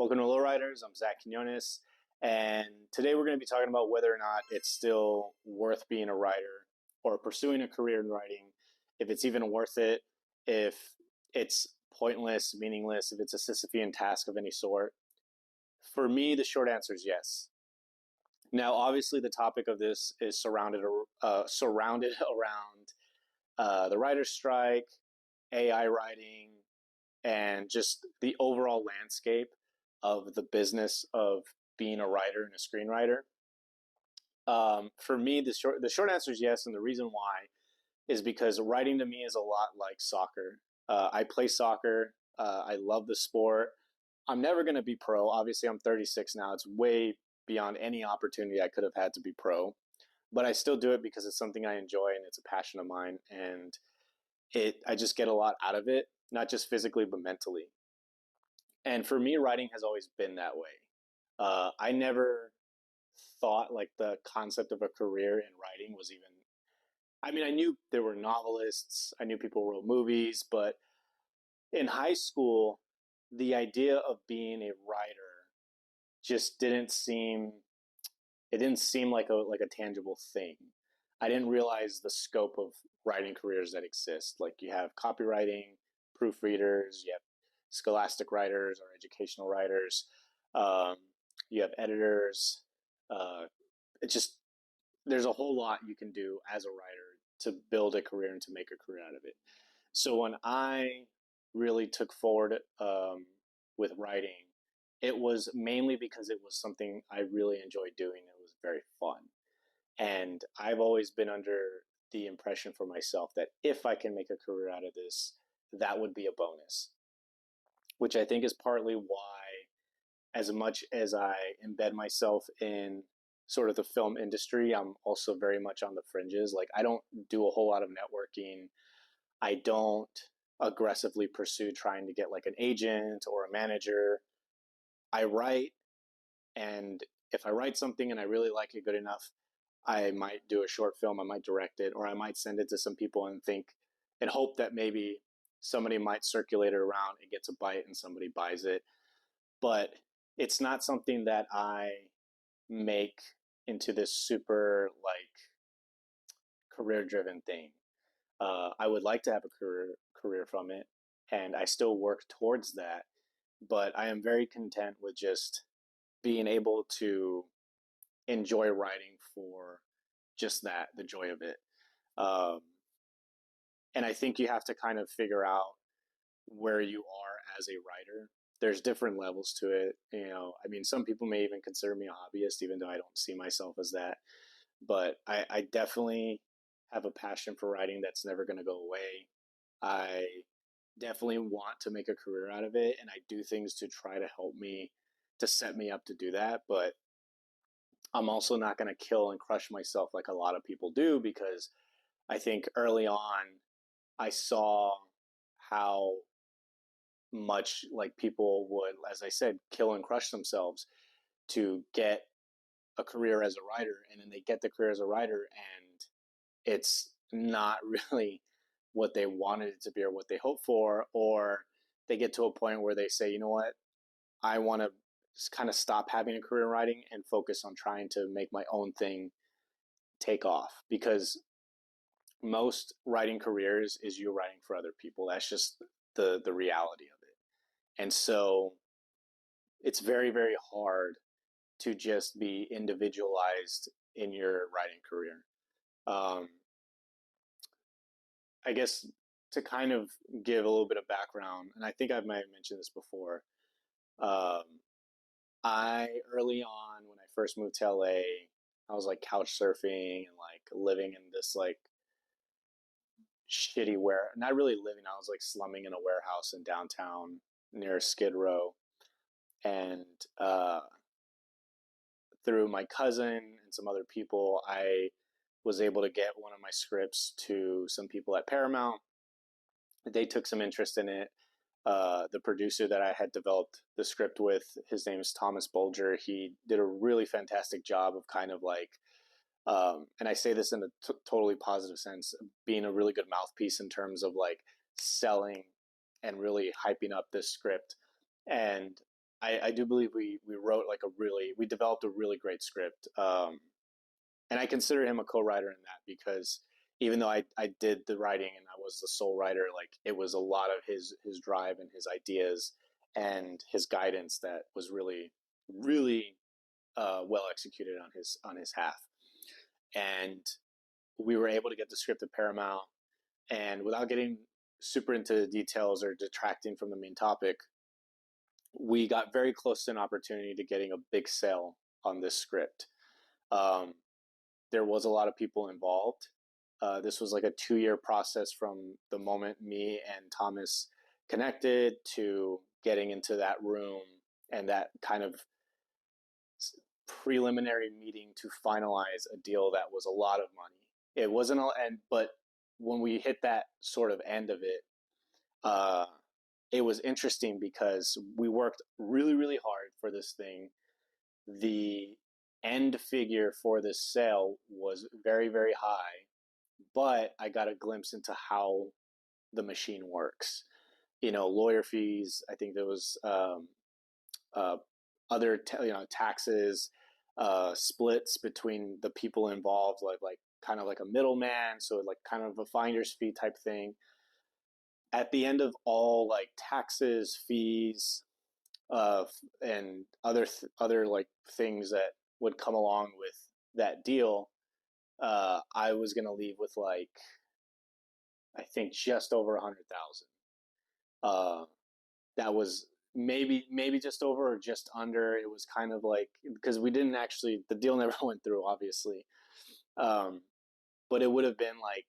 Welcome to Lowriders. I'm Zach Quinones, and today we're going to be talking about whether or not it's still worth being a writer or pursuing a career in writing, if it's even worth it, if it's pointless, meaningless, if it's a Sisyphean task of any sort. For me, the short answer is yes. Now, obviously, the topic of this is surrounded around the writer's strike, AI writing, and just the overall landscape of the business of being a writer and a screenwriter. For me, the short answer is yes, and the reason why is because writing to me is a lot like soccer. I play soccer. I love the sport. I'm never going to be pro. Obviously, I'm 36 now. It's way beyond any opportunity I could have had to be pro, but I still do it because it's something I enjoy and it's a passion of mine, and I just get a lot out of it, not just physically but mentally. And for me, writing has always been that way. I never thought like the concept of a career in writing was even. I mean, I knew there were novelists. I knew people wrote movies, but in high school, the idea of being a writer just didn't seem. It didn't seem like a tangible thing. I didn't realize the scope of writing careers that exist. Like you have copywriting, proofreaders, you have scholastic writers or educational writers, um, you have editors. It just there's a whole lot you can do as a writer to build a career and to make a career out of it. So when I really took forward with writing, it was mainly because it was something I really enjoyed doing. It was very fun. And I've always been under the impression for myself that if I can make a career out of this, that would be a bonus, which I think is partly why, as much as I embed myself in sort of the film industry, I'm also very much on the fringes. Like, I don't do a whole lot of networking. I don't aggressively pursue trying to get like an agent or a manager. I write, and if I write something and I really like it good enough, I might do a short film, I might direct it, or I might send it to some people and think and hope that maybe somebody might circulate it around, it gets a bite, and somebody buys it. But it's not something that I make into this super like career driven thing. I would like to have a career from it, and I still work towards that. But I am very content with just being able to enjoy writing for just that, the joy of it. Um, and I think you have to kind of figure out where you are as a writer. There's different levels to it. You know, I mean, some people may even consider me a hobbyist, even though I don't see myself as that. But I definitely have a passion for writing that's never going to go away. I definitely want to make a career out of it, and I do things to try to help me, to set me up to do that. But I'm also not going to kill and crush myself like a lot of people do, because I think early on I saw how much like people would, as I said, kill and crush themselves to get a career as a writer, and then they get the career as a writer and it's not really what they wanted it to be or what they hoped for, or they get to a point where they say, you know what, I want to kind of stop having a career in writing and focus on trying to make my own thing take off, because most writing careers is you writing for other people. That's just the reality of it. And so it's very, very hard to just be individualized in your writing career. Um, I guess to kind of give a little bit of background, and I think I might have mentioned this before. Um, I early on when I first moved to LA, I was like couch surfing and like living in this like shitty where not really living. I was like slumming in a warehouse in downtown near Skid Row, and through my cousin and some other people, I was able to get one of my scripts to some people at Paramount. They took some interest in it. The producer that I had developed the script with, his name is Thomas Bolger. He did a really fantastic job of kind of like, and I say this in a totally positive sense, being a really good mouthpiece in terms of like selling and really hyping up this script. And I do believe we wrote like we developed a really great script. And I consider him a co-writer in that because even though I did the writing and I was the sole writer, like it was a lot of his drive and his ideas and his guidance that was really well executed on his half. And we were able to get the script to Paramount, and without getting super into details or detracting from the main topic, we got very close to an opportunity to getting a big sale on this script. Um, there was a lot of people involved. This was like a 2-year process from the moment me and Thomas connected to getting into that room and that kind of preliminary meeting to finalize a deal that was a lot of money. It wasn't all, and but when we hit that sort of end of it, uh, it was interesting because we worked really hard for this thing. The end figure for this sale was very high, but I got a glimpse into how the machine works. Lawyer fees. I think there was uh, other taxes, splits between the people involved, like kind of like a middleman, so like kind of a finder's fee type thing. At the end of all like taxes, fees, uh, and other like things that would come along with that deal, I was gonna leave with like I think just over 100,000. Uh, that was maybe just over or just under. It was kind of like because we didn't actually the deal never went through, obviously, um, but it would have been like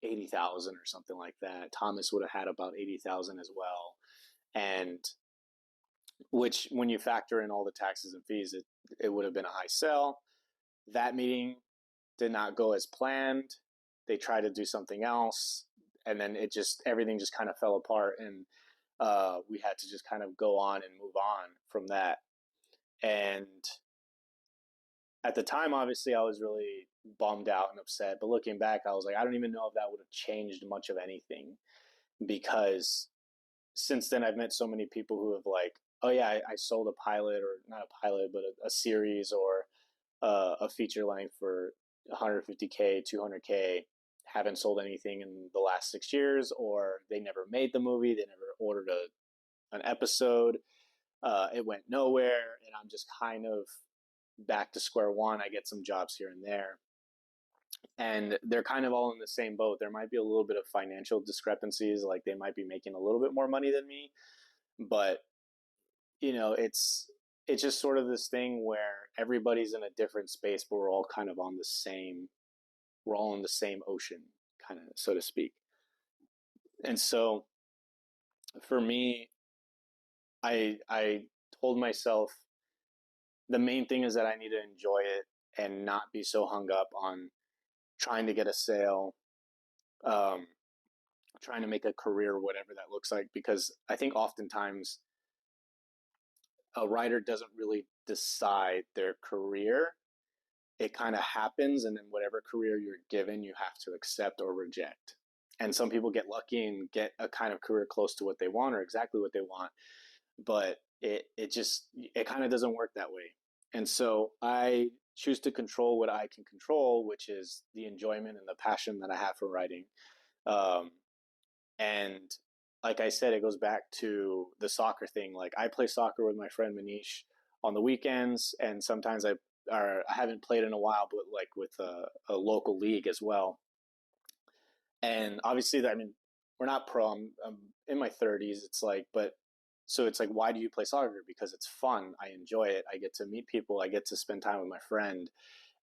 80,000 or something like that. Thomas would have had about 80,000 as well, and which when you factor in all the taxes and fees, it would have been a high sell. That meeting did not go as planned. They tried to do something else, and then everything just kind of fell apart, and we had to just kind of go on and move on from that. And at the time, obviously, I was really bummed out and upset. But looking back, I was like, I don't even know if that would have changed much of anything because since then, I've met so many people who have like, oh yeah, I sold a pilot or not a pilot, but a series or a feature length for 150K, 200K. Haven't sold anything in the last 6 years, or they never made the movie, they never ordered an episode. It went nowhere, and I'm just kind of back to square one. I get some jobs here and there, and they're kind of all in the same boat. There might be a little bit of financial discrepancies, like they might be making a little bit more money than me, but it's just sort of this thing where everybody's in a different space, but we're all kind of on the same. We're all in the same ocean, kind of, so to speak. And so, for me, I told myself the main thing is that I need to enjoy it and not be so hung up on trying to get a sale, um, trying to make a career, whatever that looks like. Because I think oftentimes a writer doesn't really decide their career. It kind of happens, and then whatever career you're given, you have to accept or reject. And some people get lucky and get a kind of career close to what they want or exactly what they want, but it kind of doesn't work that way. And so I choose to control what I can control, which is the enjoyment and the passion that I have for writing. Um, and like I said, it goes back to the soccer thing. Like I play soccer with my friend Manish on the weekends, and sometimes I haven't played in a while, but like with a local league as well. And obviously, I mean, we're not pro. I'm in my 30s. It's like, but so it's like, why do you play soccer? Because it's fun. I enjoy it. I get to meet people. I get to spend time with my friend,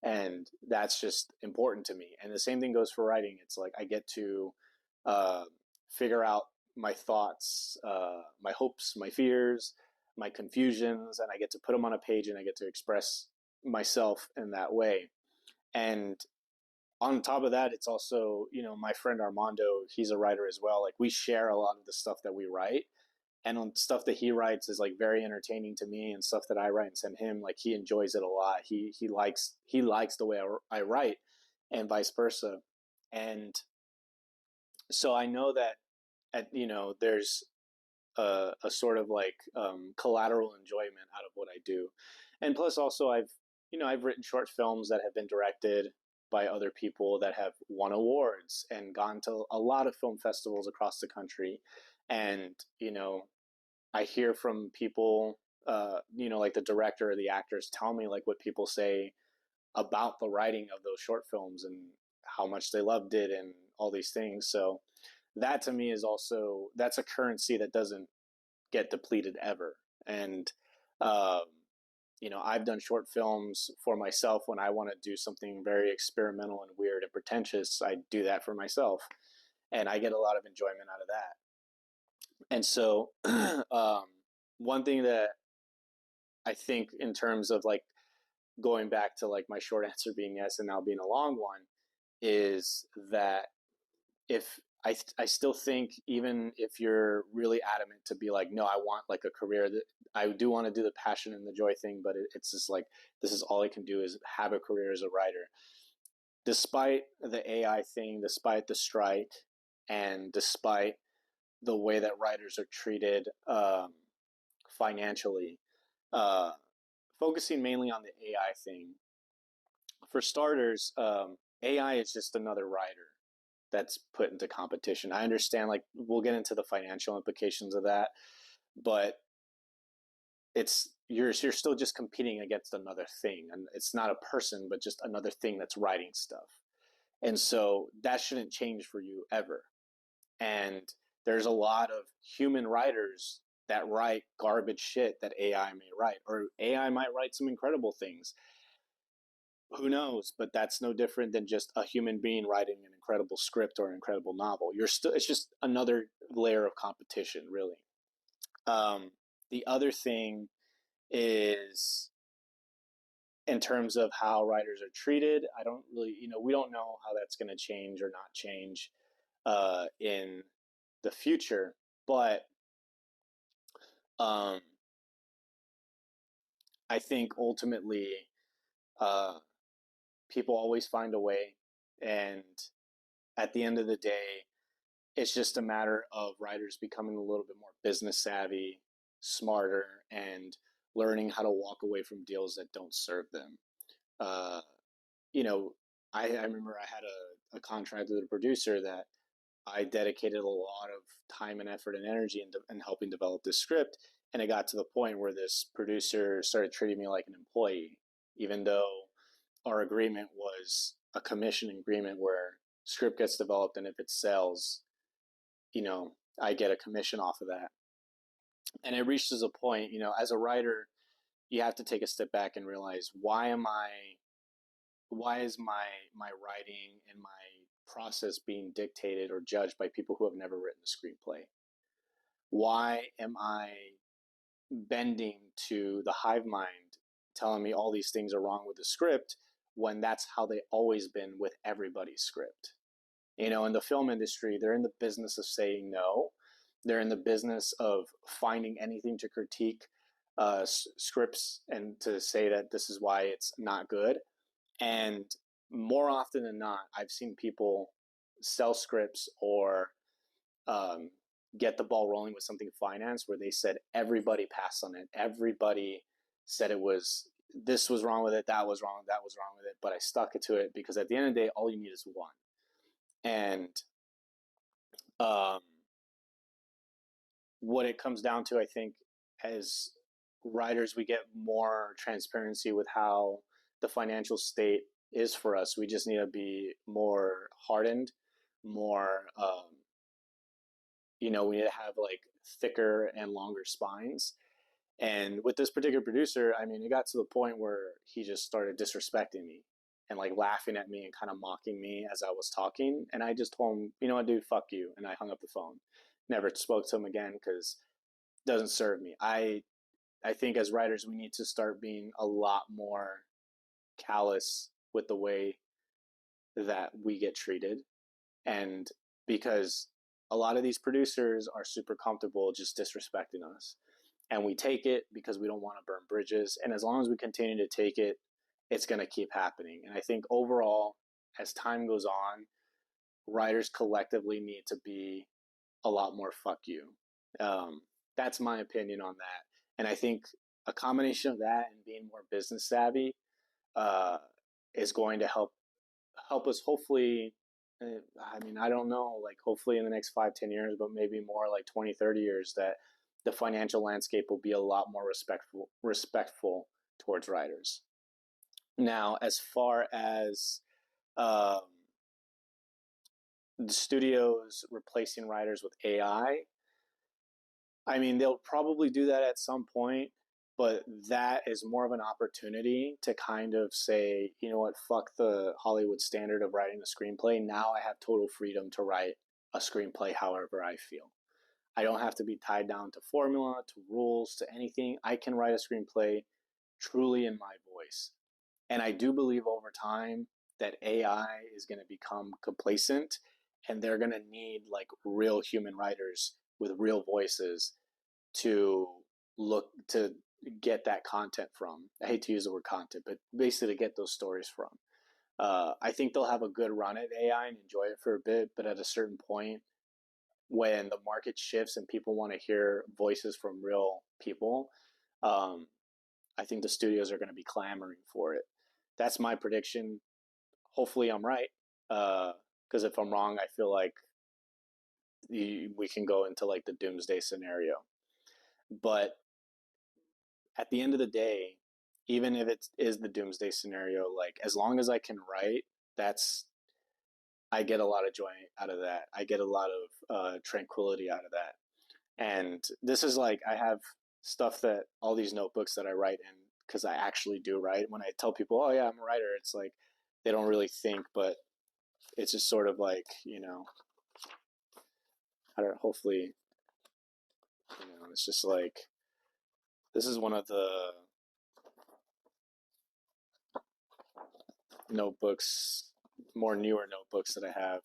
and that's just important to me. And the same thing goes for writing. It's like I get to uh, figure out my thoughts, my hopes, my fears, my confusions, and I get to put them on a page, and I get to express myself in that way. And on top of that, it's also, my friend Armando, he's a writer as well. Like we share a lot of the stuff that we write, and on stuff that he writes is like very entertaining to me, and stuff that I write and send him, like he enjoys it a lot. He likes the way I write, and vice versa. And so I know that there's a sort of like collateral enjoyment out of what I do. And plus, also, I've written short films that have been directed by other people that have won awards and gone to a lot of film festivals across the country. And I hear from people, like the director or the actors, tell me like what people say about the writing of those short films and how much they loved it and all these things. So that to me is also that's a currency that doesn't get depleted ever. And um, I've done short films for myself when I want to do something very experimental and weird and pretentious. I do that for myself, and I get a lot of enjoyment out of that. And so, one thing that I think in terms of like going back to like my short answer being yes and now being a long one is that if I still think even if you're really adamant to be like, no, I want like a career that I do want to do the passion and the joy thing, but it's just like this is all I can do is have a career as a writer. Despite the AI thing, despite the strike, and despite the way that writers are treated financially, uh, focusing mainly on the AI thing. For starters, AI is just another writer that's put into competition. I understand, like, we'll get into the financial implications of that, but you're still just competing against another thing, and it's not a person, but just another thing that's writing stuff. And so that shouldn't change for you ever. And there's a lot of human writers that write garbage shit that AI may write, or AI might write some incredible things. Who knows? But that's no different than just a human being writing an incredible script or an incredible novel. It's just another layer of competition, really. The other thing is in terms of how writers are treated. I don't really, we don't know how that's going to change or not change in the future, but um, I think ultimately uh, people always find a way, and at the end of the day, it's just a matter of writers becoming a little bit more business savvy, smarter, and learning how to walk away from deals that don't serve them. Uh, you know, I remember I had a contract with a producer that I dedicated a lot of time and effort and energy in helping develop this script. And it got to the point where this producer started treating me like an employee, even though our agreement was a commission agreement where script gets developed and if it sells, I get a commission off of that. And it reaches a point, as a writer, you have to take a step back and realize why is my writing and my process being dictated or judged by people who have never written a screenplay? Why am I bending to the hive mind telling me all these things are wrong with the script when that's how they always been with everybody's script? In the film industry, they're in the business of saying no. They're in the business of finding anything to critique scripts and to say that this is why it's not good. And more often than not, I've seen people sell scripts or um, get the ball rolling with something finance where they said everybody passed on it. Everybody said this was wrong with it, that was wrong, that was wrong with it, but I stuck it to it because at the end of the day, all you need is one. And um, what it comes down to, I think, as writers, we get more transparency with how the financial state is for us. We just need to be more hardened, more, we need to have like thicker and longer spines. And with this particular producer, I mean, it got to the point where he just started disrespecting me and like laughing at me and kind of mocking me as I was talking. And I just told him, you know what, dude, fuck you. And I hung up the phone. Never spoke to him again because it doesn't serve me. I think as writers, we need to start being a lot more callous with the way that we get treated. And because a lot of these producers are super comfortable just disrespecting us. And we take it because we don't want to burn bridges. And as long as we continue to take it, it's going to keep happening. And I think overall, as time goes on, writers collectively need to be a lot more fuck you. That's my opinion on that. And I think a combination of that and being more business savvy uh, is going to help us hopefully. I mean, I don't know, like hopefully in the next 5, 10 years, but maybe more like 20, 30 years, that the financial landscape will be a lot more respectful towards writers. Now, as far as um, the studios replacing writers with I mean, they'll probably do that at some point, but that is more of an opportunity to kind of say, you know what, fuck the Hollywood standard of writing a screenplay. Now I have total freedom to write a screenplay however I feel. I don't have to be tied down to formula, to rules, to anything. I can write a screenplay truly in my voice. And I do believe over time that AI is going to become complacent and they're going to need like real human writers with real voices to look to get that content from. I hate to use the word content, but basically to get those stories from. I think they'll have a good run at AI and enjoy it for a bit, but at a certain point, when the market shifts and people want to hear voices from real people, um, I think the studios are going to be clamoring for it. That's my prediction. Hopefully, I'm right. Because if I'm wrong, I feel like we can go into like the doomsday scenario. But at the end of the day, even if it is the doomsday scenario, like as long as I can write, that's I get a lot of joy out of that. I get a lot of tranquility out of that. And this is like I have stuff that all these notebooks that I write in because I actually do write. When I tell people, "Oh yeah, I'm a writer," it's like they don't really think, but it's just sort of like I don't. Hopefully, it's just like this is one of the notebooks, more newer notebooks that I have.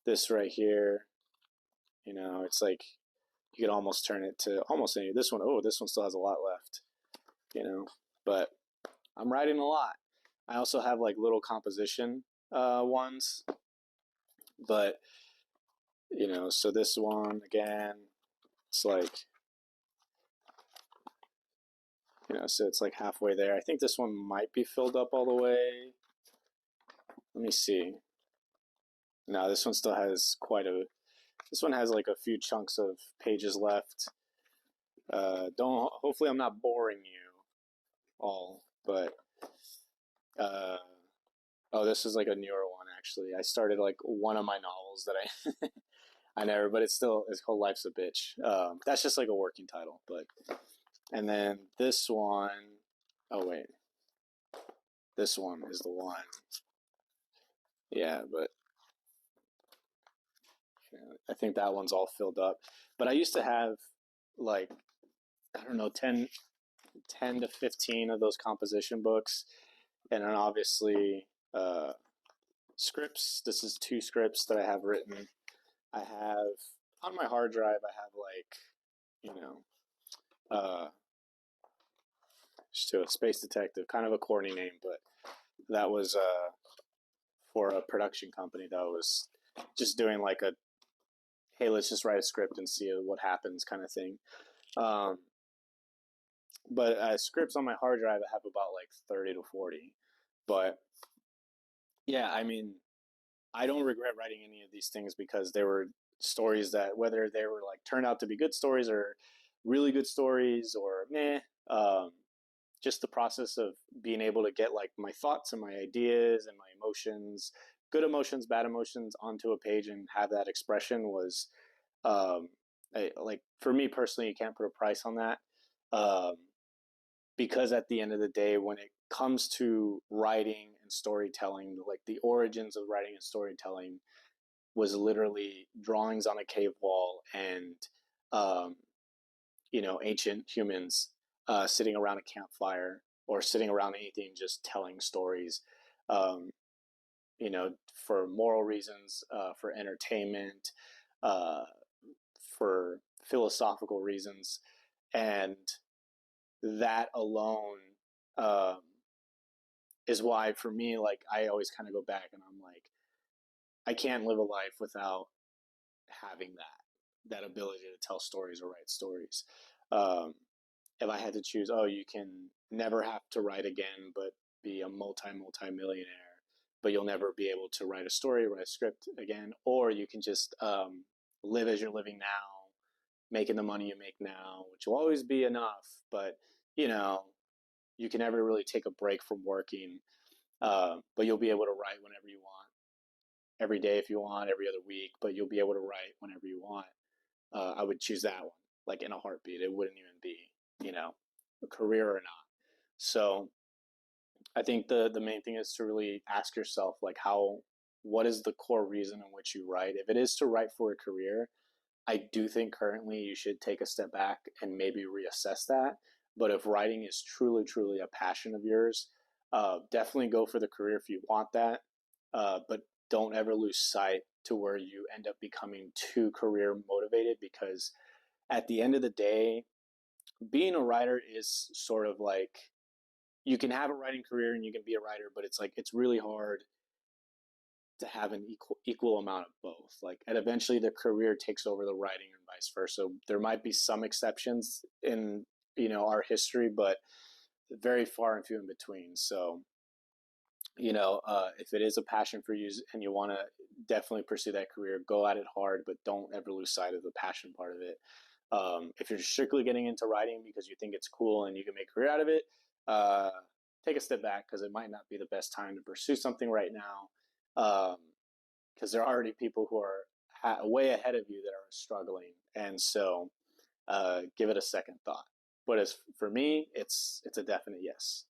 This right here, it's like you could almost turn it to almost any. This one, oh, this one still has a lot left, but I'm writing a lot. I also have like little composition ones, but so this one again, it's like so it's like halfway there. I think this one might be filled up all the way. Let me see. No, this one still has this one has like a few chunks of pages left. Hopefully I'm not boring you all, but oh, this is like a newer one actually. I started like one of my novels that I never, but it's called Life's a Bitch. That's just like a working title, but and then this one, oh wait, this one is the one. Yeah, but I think that one's all filled up. But I used to have like I don't know 10 to 15 of those composition books, and then obviously scripts. This is 2 scripts that I have written. I have on my hard drive. I have like just to a Space Detective, kind of a corny name, but that was for a production company that was just doing like a hey, let's just write a script and see what happens kind of thing. Um, but scripts on my hard drive, I have about like 30 to 40. But yeah, I mean, I don't regret writing any of these things because there were stories that, whether they were like turned out to be good stories or really good stories or meh, just the process of being able to get like my thoughts and my ideas and my emotions, good emotions, bad emotions onto a page and have that expression was um, like for me personally, you can't put a price on that. Um, because at the end of the day, when it comes to writing and storytelling, like the origins of writing and storytelling was literally drawings on a cave wall and, um, ancient humans sitting around a campfire or sitting around anything, just telling stories, um, for moral reasons, for entertainment, uh, for philosophical reasons. And that alone um, is why for me, like I always kind of go back and I'm like, I can't live a life without having that that ability to tell stories or write stories. Um, if I had to choose, oh, you can never have to write again, but be a multi millionaire, but you'll never be able to write a story, write a script again, or you can just live as you're living now, making the money you make now, which will always be enough, but you know, you can never really take a break from working, but you'll be able to write whenever you want, every day if you want, every other week, but you'll be able to write whenever you want. I would choose that one, like in a heartbeat. It wouldn't even be, you know, a career or not. So I think the main thing is to really ask yourself, like, what is the core reason in which you write? If it is to write for a career, I do think currently you should take a step back and maybe reassess that. But if writing is truly, truly a passion of yours, definitely go for the career if you want that. But don't ever lose sight to where you end up becoming too career motivated, because at the end of the day, being a writer is sort of like, you can have a writing career and you can be a writer, but it's like it's really hard to have an equal amount of both. Like, and eventually the career takes over the writing and vice versa. There might be some exceptions in, our history, but very far and few in between. So, if it is a passion for you and you want to definitely pursue that career, go at it hard, but don't ever lose sight of the passion part of it. If you're strictly getting into writing because you think it's cool and you can make a career out of it, uh, take a step back, because it might not be the best time to pursue something right now. Because there are already people who are way ahead of you that are struggling, and so give it a second thought. But as for me, it's a definite yes.